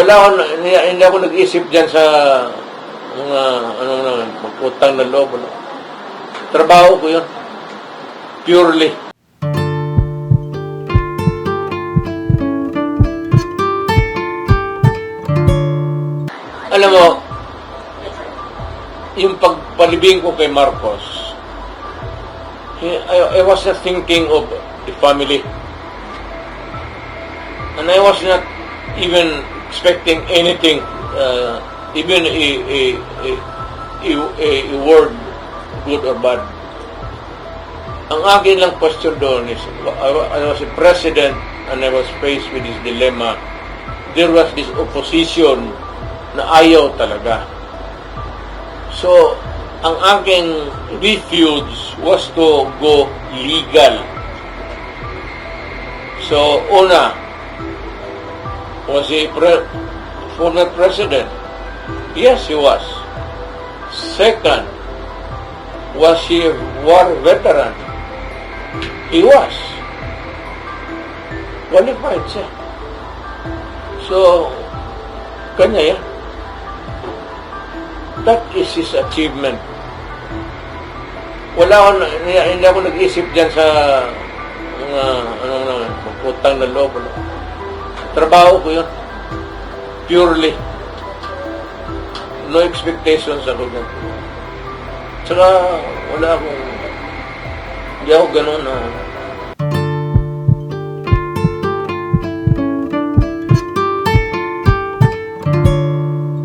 Wala ako, hindi ako nag-isip dyan sa mga, magputang na loob. Trabaho ko yun. Purely. Alam mo, yung pagpalibing ko kay Marcos, I was not thinking of the family. And I was not even expecting anything, even a word, good or bad. Ang akin lang question doon is, I was a president and I was faced with this dilemma. There was this opposition na ayaw talaga. So, ang aking refuge was to go legal. So, una, was he former president? Yes, he was. Second, was he a war veteran? He was. Qualified siya. So, kanya yan. That is his achievement. Wala ako, hindi ako nag-isip dyan sa mga, magputang na loob. Trabaho ko yun. Purely. No expectations ako dyan. Tsaka, wala akong, hindi ako ganun na,